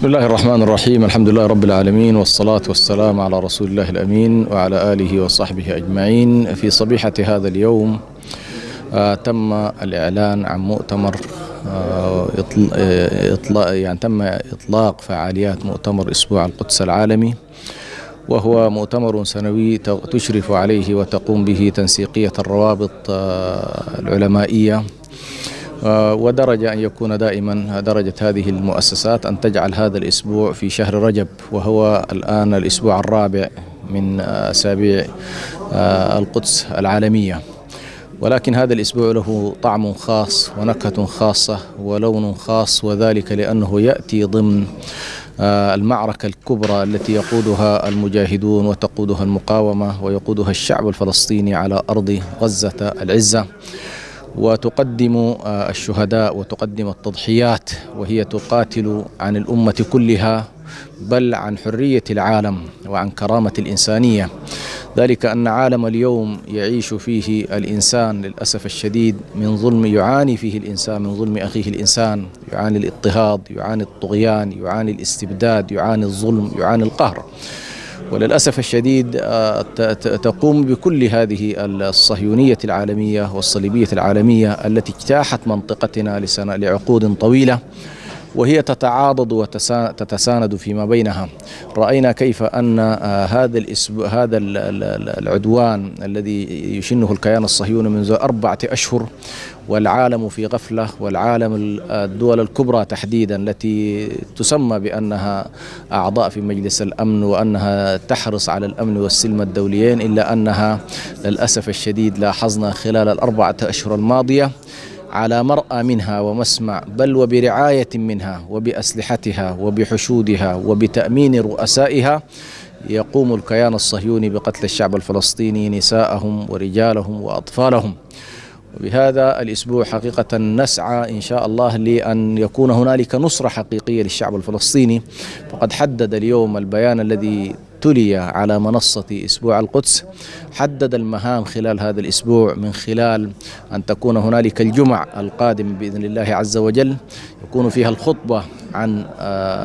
بسم الله الرحمن الرحيم. الحمد لله رب العالمين، والصلاة والسلام على رسول الله الأمين وعلى آله وصحبه أجمعين. في صبيحة هذا اليوم تم الإعلان عن مؤتمر تم إطلاق فعاليات مؤتمر أسبوع القدس العالمي، وهو مؤتمر سنوي تشرف عليه وتقوم به تنسيقية الروابط العلمائية، ودرجة أن يكون دائما درجة هذه المؤسسات أن تجعل هذا الأسبوع في شهر رجب، وهو الآن الأسبوع الرابع من أسابيع القدس العالمية. ولكن هذا الأسبوع له طعم خاص ونكهة خاصة ولون خاص، وذلك لأنه يأتي ضمن المعركة الكبرى التي يقودها المجاهدون وتقودها المقاومة ويقودها الشعب الفلسطيني على أرض غزة العزة، وتقدم الشهداء وتقدم التضحيات، وهي تقاتل عن الأمة كلها، بل عن حرية العالم وعن كرامة الإنسانية. ذلك أن عالم اليوم يعيش فيه الإنسان للأسف الشديد من ظلم، يعاني فيه الإنسان من ظلم أخيه الإنسان، يعاني الاضطهاد، يعاني الطغيان، يعاني الاستبداد، يعاني الظلم، يعاني القهر. وللأسف الشديد تقوم بكل هذه الصهيونية العالمية والصليبية العالمية التي اجتاحت منطقتنا لعقود طويلة، وهي تتعاضد وتتساند فيما بينها. رأينا كيف أن هذا العدوان الذي يشنه الكيان الصهيوني منذ 4 أشهر والعالم في غفلة، والعالم الدول الكبرى تحديدا التي تسمى بأنها أعضاء في مجلس الأمن وأنها تحرص على الأمن والسلم الدوليين، إلا أنها للأسف الشديد لاحظنا خلال ال4 أشهر الماضية على مرأى منها ومسمع، بل وبرعاية منها وبأسلحتها وبحشودها وبتأمين رؤسائها، يقوم الكيان الصهيوني بقتل الشعب الفلسطيني، نساءهم ورجالهم وأطفالهم. وبهذا الأسبوع حقيقة نسعى إن شاء الله لأن يكون هنالك نصرة حقيقية للشعب الفلسطيني. فقد حدد اليوم البيان الذي تلي على منصة أسبوع القدس، حدد المهام خلال هذا الأسبوع، من خلال أن تكون هنالك الجمع القادم بإذن الله عز وجل يكون فيها الخطبة عن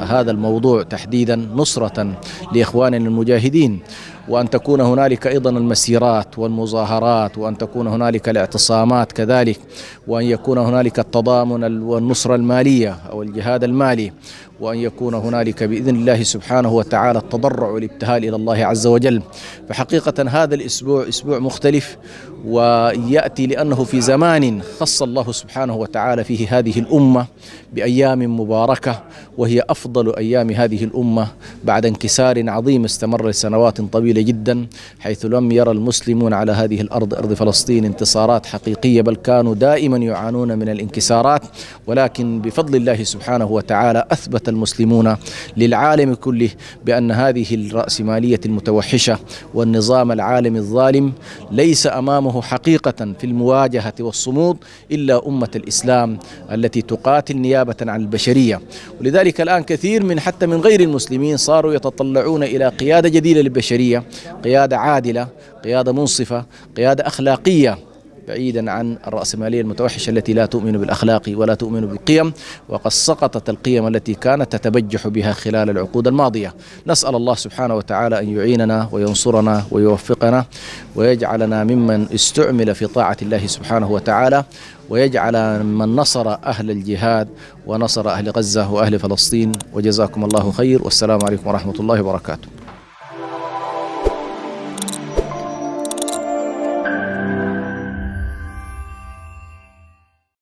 هذا الموضوع تحديدا نصرة لإخواننا المجاهدين، وأن تكون هنالك أيضا المسيرات والمظاهرات، وأن تكون هنالك الاعتصامات كذلك، وأن يكون هنالك التضامن والنصرة المالية أو الجهاد المالي، وأن يكون هنالك بإذن الله سبحانه وتعالى التضرع والابتهال إلى الله عز وجل. فحقيقة هذا الأسبوع أسبوع مختلف، ويأتي لأنه في زمان خص الله سبحانه وتعالى فيه هذه الأمة بأيام مباركة، وهي أفضل أيام هذه الأمة بعد انكسار عظيم استمر لسنوات طويلة جدا، حيث لم يرى المسلمون على هذه الأرض، أرض فلسطين، انتصارات حقيقية، بل كانوا دائما يعانون من الانكسارات. ولكن بفضل الله سبحانه وتعالى أثبت المسلمون للعالم كله بأن هذه الرأسمالية المتوحشة والنظام العالمي الظالم ليس أمامه حقيقة في المواجهة والصمود إلا أمة الإسلام التي تقاتل نيابة عن البشرية. ولذلك الآن كثير حتى من غير المسلمين صاروا يتطلعون إلى قيادة جديدة للبشرية، قيادة عادلة، قيادة منصفة، قيادة أخلاقية، بعيدا عن الرأسمالية المتوحشة التي لا تؤمن بالأخلاق ولا تؤمن بالقيم، وقد سقطت القيم التي كانت تتبجح بها خلال العقود الماضية. نسأل الله سبحانه وتعالى أن يعيننا وينصرنا ويوفقنا، ويجعلنا ممن استعمل في طاعة الله سبحانه وتعالى، ويجعل من نصر أهل الجهاد ونصر أهل غزة وأهل فلسطين. وجزاكم الله خير، والسلام عليكم ورحمة الله وبركاته.